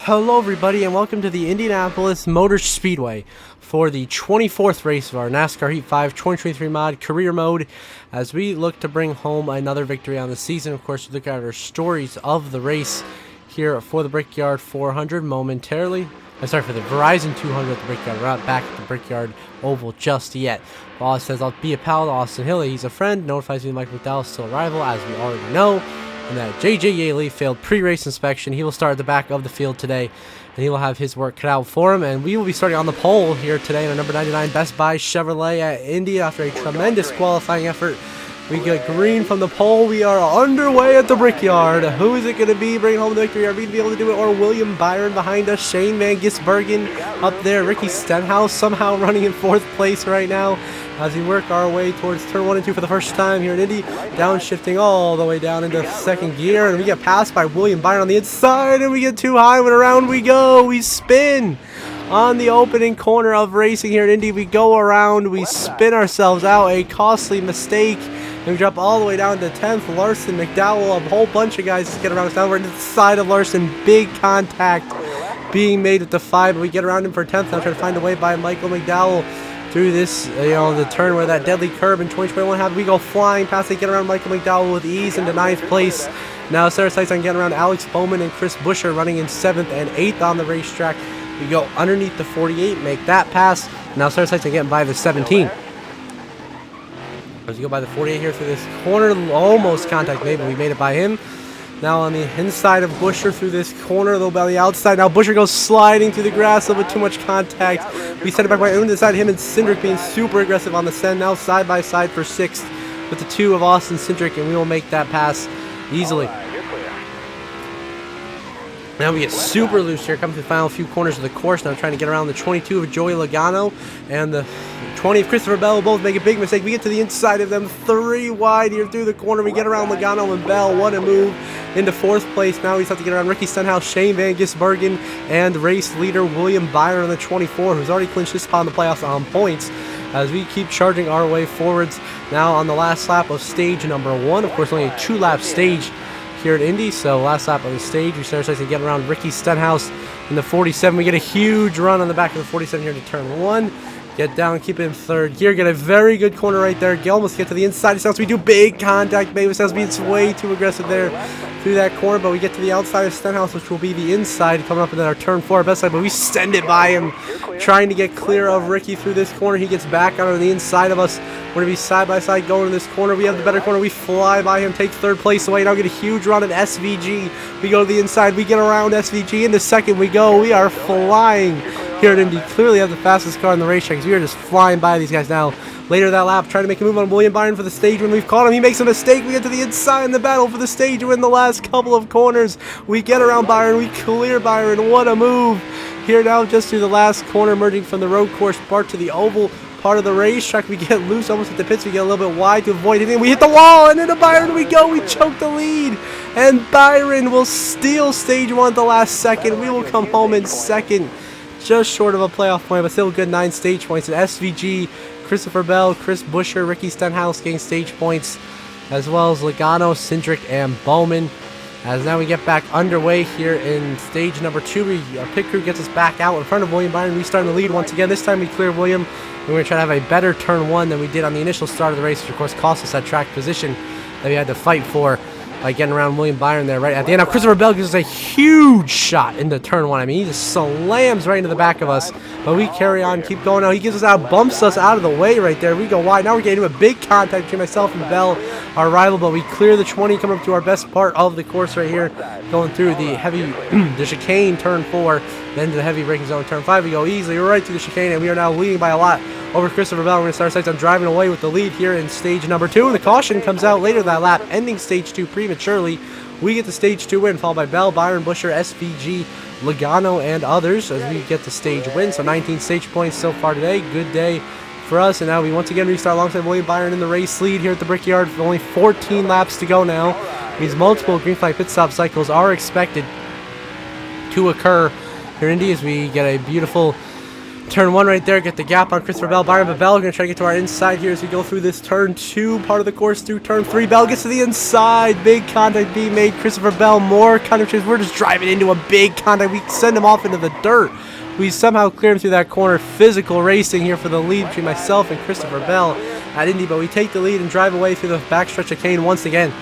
Hello everybody and welcome to the Indianapolis Motor Speedway for the 24th race of our NASCAR Heat 5 2023 mod career mode as we look to bring home another victory on the season. Of course, we look at our stories of the race here for the Brickyard 400 momentarily. I'm sorry, for the Verizon 200 at the Brickyard. We're not back at the Brickyard Oval just yet. Wallace says, I'll be a pal to Austin Hilly. He's a friend. Notifies me Mike McDowell is still a rival, as we already know. And that J.J. Yaley failed pre-race inspection. He will start at the back of the field today, and he will have his work cut out for him. And we will be starting on the pole here today in our number 99 Best Buy Chevrolet at Indy. After a tremendous qualifying effort, we get green from the pole. We are underway at the Brickyard. Who is it going to be bringing home the victory? Are we going to be able to do it? Or William Byron behind us? Shane Van Gisbergen up there. Ricky Stenhouse somehow running in 4th place right now as we work our way towards turn 1 and 2 for the first time here in Indy. Downshifting all the way down into 2nd gear. And we get passed by William Byron on the inside. And we get too high. And around we go. We spin on the opening corner of racing here in Indy. We go around. We spin ourselves out. A costly mistake. And we drop all the way down to 10th. Larson, McDowell, a whole bunch of guys to get around us. Now we're into the side of Larson. Big contact being made with the 5. But we get around him for 10th. Now trying to find a way by Michael McDowell through this, the turn where that deadly curb in 2021 happened. We go flying past it, get around Michael McDowell with ease into 9th place. Now set our sights on getting around Alex Bowman and Chris Buescher running in 7th and 8th on the racetrack. We go underneath the 48, make that pass. Now set our sights on getting by the 17. As we go by the 48 here through this corner, almost contact made, but we made it by him. Now on the inside of Buescher through this corner, a little bit on the outside. Now Buescher goes sliding through the grass, a little bit too much contact. We send it back by on the side. Him and Cindric being super aggressive on the send. Now side by side for 6th with the 2 of Austin Cindric, and we will make that pass easily. Now we get super loose here, coming to the final few corners of the course. Now trying to get around the 22 of Joey Logano and the 20 of Christopher Bell. Both make a big mistake. We get to the inside of them, 3 wide here through the corner. We get around Logano and Bell. What a move into 4th place. Now we just have to get around Ricky Stenhouse, Shane Van Gisbergen, and race leader William Byron on the 24, who's already clinched his spot in the playoffs on points. As we keep charging our way forwards now on the last lap of stage number 1. Of course, only a 2-lap stage here at Indy, so last lap of the stage, we start to get around Ricky Stenhouse in the 47. We get a huge run on the back of the 47 here to turn 1. Get down, keep it in 3rd gear. Get a very good corner right there. Almost get to the inside. It sounds we do big contact. Maybe it sounds it's way too aggressive there through that corner, but we get to the outside of Stenhouse, which will be the inside coming up into our turn 4 best side, but we send it by him, trying to get clear of Ricky through this corner. He gets back out on the inside of us. We're going to be side by side going to this corner. We have the better corner. We fly by him, take 3rd place away. Now get a huge run at SVG. We go to the inside. We get around SVG. Into 2nd we go. We are flying here at Indy. Clearly have the fastest car in the racetrack because we are just flying by these guys now. Later that lap, trying to make a move on William Byron for the stage when we've caught him. He makes a mistake. We get to the inside in the battle for the stage win the last couple of corners. We get around Byron. We clear Byron. What a move. Here now just through the last corner, merging from the road course part to the oval part of the racetrack. We get loose almost at the pits. We get a little bit wide to avoid anything. We hit the wall, and into Byron we go. We choke the lead, and Byron will steal stage 1 at the last second. We will come home in 2nd, just short of a playoff point, but still a good 9 stage points. And SVG, Christopher Bell, Chris Buescher, Ricky Stenhouse getting stage points, as well as Logano, Cindric, and Bowman. As now we get back underway here in stage number 2, our pit crew gets us back out in front of William Byron. We start in the lead once again. This time we clear William. We're going to try to have a better turn 1 than we did on the initial start of the race, which of course cost us that track position that we had to fight for by getting around William Byron there right at the end. Now Christopher Bell gives us a huge shot into turn 1. I mean, he just slams right into the back of us, but we carry on, keep going. Now he gives us out, bumps us out of the way right there. We go wide. Now we're getting a big contact between myself and Bell, our rival, but we clear the 20, coming up to our best part of the course right here, going through the heavy, the chicane turn 4, then to the heavy braking zone turn 5. We go easily right through the chicane, and we are now leading by a lot over Christopher Bell. We're going to start our sights on driving away with the lead here in stage number 2. The caution comes out later that lap, ending stage 2 prematurely. We get the stage 2 win, followed by Bell, Byron, Buescher, SVG, Logano, and others as we get the stage win. So 19 stage points so far today. Good day for us. And now we once again restart alongside William Byron in the race lead here at the Brickyard. With only 14 laps to go now. Means multiple green flag pit stop cycles are expected to occur here in Indy as we get a beautiful Turn 1 right there, get the gap on Christopher Bell. Byron Bell going to try to get to our inside here as we go through this turn 2 part of the course through turn 3. Bell gets to the inside. Big contact being made. Christopher Bell, more contact. We're just driving into a big contact. We send him off into the dirt. We somehow clear him through that corner. Physical racing here for the lead between myself and Christopher Bell at Indy, but we take the lead and drive away through the backstretch of Kane once again.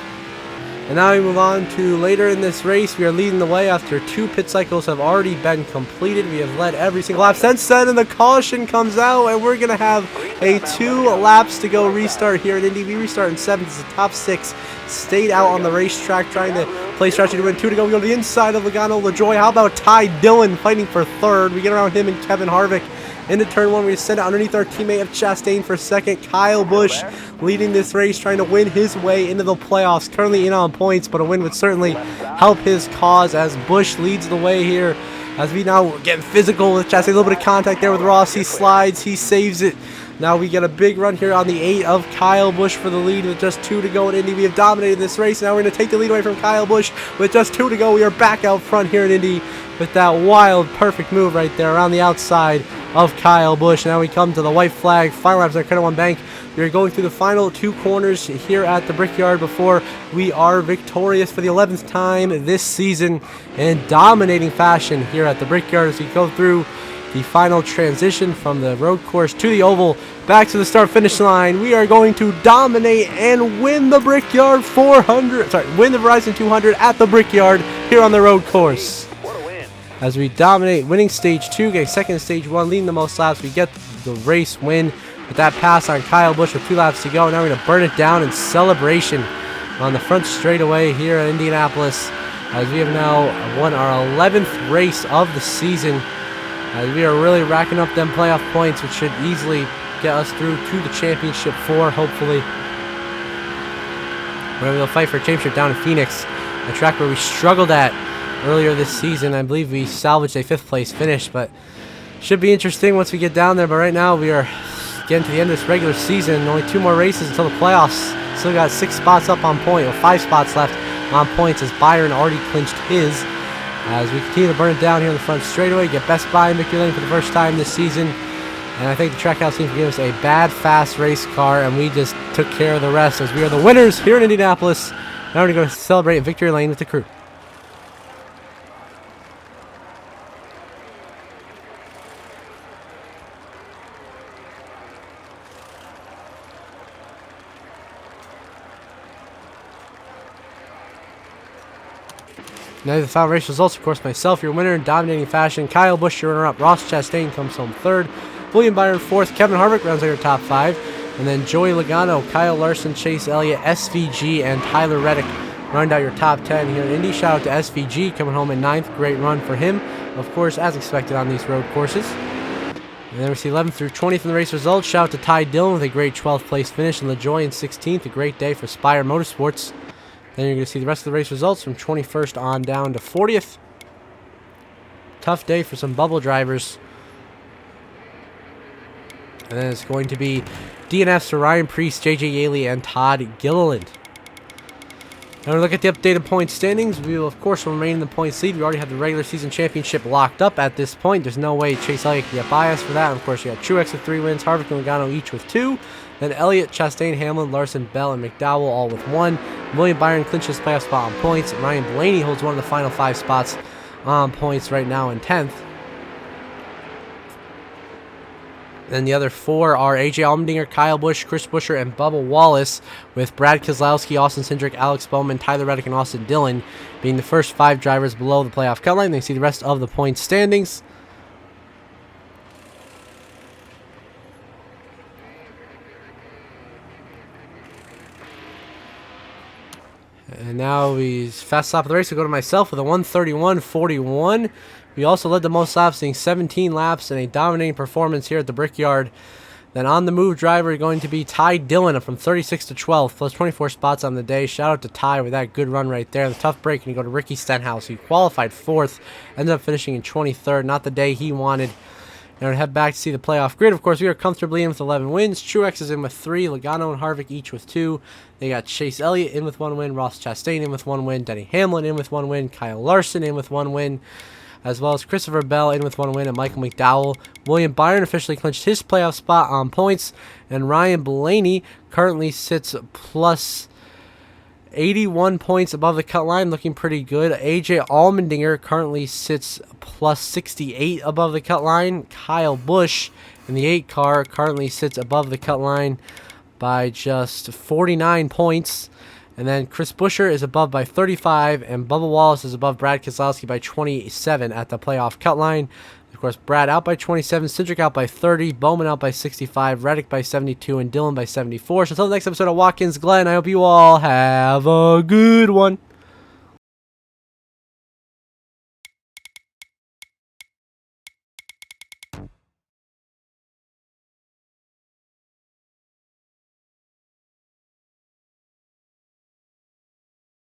And now we move on to later in this race. We are leading the way after 2 pit cycles have already been completed. We have led every single lap since then, and the caution comes out, and we're going to have a 2 laps to go restart here at Indy. We restart in 7th as the top 6 stayed out on the racetrack trying to play strategy to win. 2 to go. We go to the inside of Logano LaJoy. How about Ty Dillon fighting for 3rd? We get around him and Kevin Harvick. Into turn 1, we send it underneath our teammate of Chastain for 2nd. Kyle Busch leading this race, trying to win his way into the playoffs. Currently in on points, but a win would certainly help his cause as Busch leads the way here. As we now get physical with Chastain. A little bit of contact there with Ross. He slides. He saves it. Now we get a big run here on the 8 of Kyle Busch for the lead with just 2 to go in Indy. We have dominated this race. Now we're going to take the lead away from Kyle Busch with just 2 to go. We are back out front here in Indy with that wild, perfect move right there around the outside of Kyle Busch. Now we come to the white flag. Final laps on Credit One Bank. We are going through the final 2 corners here at the Brickyard before we are victorious for the 11th time this season in dominating fashion here at the Brickyard as we go through the final transition from the road course to the oval, back to the start-finish line. We are going to dominate and win the Brickyard 400. Win the Verizon 200 at the Brickyard here on the road course. As we dominate, winning stage 2, getting second in stage 1, leading the most laps. We get the race win with that pass on Kyle Busch with 2 laps to go. Now we're going to burn it down in celebration on the front straightaway here at Indianapolis, as we have now won our 11th race of the season. As we are really racking up them playoff points, which should easily get us through to the championship 4, hopefully. Where we'll fight for a championship down in Phoenix, a track where we struggled at earlier this season. I believe we salvaged a 5th place finish, but should be interesting once we get down there. But right now we are getting to the end of this regular season. Only 2 more races until the playoffs. Still got 6 spots up on point, or 5 spots left on points as Byron already clinched his. As we continue to burn it down here in the front straightaway, get Best Buy in victory lane for the first time this season. And I think the Trackhouse team gave us a bad, fast race car, and we just took care of the rest as we are the winners here in Indianapolis. Now we're going to celebrate in victory lane with the crew. Now the final race results, of course, myself, your winner in dominating fashion. Kyle Busch, your runner-up. Ross Chastain comes home 3rd. William Byron 4th. Kevin Harvick rounds out your top 5. And then Joey Logano, Kyle Larson, Chase Elliott, SVG, and Tyler Reddick round out your top 10 here in Indy. Shout out to SVG coming home in 9th. Great run for him, of course, as expected on these road courses. And then we see 11th through 20th in the race results. Shout out to Ty Dillon with a great 12th place finish, and LaJoy in 16th. A great day for Spire Motorsports. Then you're going to see the rest of the race results from 21st on down to 40th. Tough day for some bubble drivers. And then it's going to be DNFs for Ryan Preece, JJ Yaley, and Todd Gilliland. Now we look at the updated point standings. We will, of course, remain in the points lead. We already have the regular season championship locked up at this point. There's no way Chase Elliott can get by us for that. And of course, you got Truex with 3 wins, Harvick and Logano each with 2. Then Elliott, Chastain, Hamlin, Larson, Bell, and McDowell all with 1. William Byron clinches playoff spot on points. Ryan Blaney holds one of the final 5 spots on points right now in 10th. Then the other 4 are AJ Allmendinger, Kyle Busch, Chris Buescher, and Bubba Wallace, with Brad Keselowski, Austin Cindric, Alex Bowman, Tyler Reddick, and Austin Dillon being the first 5 drivers below the playoff cut line. Then you see the rest of the point standings. And now we fast stop of the race. We go to myself with a 1:31.41. We also led the most laps, being 17 laps and a dominating performance here at the Brickyard. Then on the move driver going to be Ty Dillon from 36 to 12, plus 24 spots on the day. Shout out to Ty with that good run right there. The tough break, and you go to Ricky Stenhouse, who qualified 4th, ended up finishing in 23rd. Not the day he wanted. Now we head back to see the playoff grid. Of course, we are comfortably in with 11 wins. Truex is in with 3. Logano and Harvick each with 2. They got Chase Elliott in with 1 win. Ross Chastain in with 1 win. Denny Hamlin in with 1 win. Kyle Larson in with 1 win. as well as Christopher Bell in with 1 win, and Michael McDowell. William Byron officially clinched his playoff spot on points, and Ryan Blaney currently sits plus 81 points above the cut line, looking pretty good. AJ Allmendinger currently sits plus 68 above the cut line. Kyle Busch in the 8 car currently sits above the cut line by just 49 points. And then Chris Buescher is above by 35, and Bubba Wallace is above Brad Keselowski by 27 at the playoff cut line. Of course, Brad out by 27, Cindric out by 30, Bowman out by 65, Reddick by 72, and Dillon by 74. So until the next episode of Watkins Glen, I hope you all have a good one.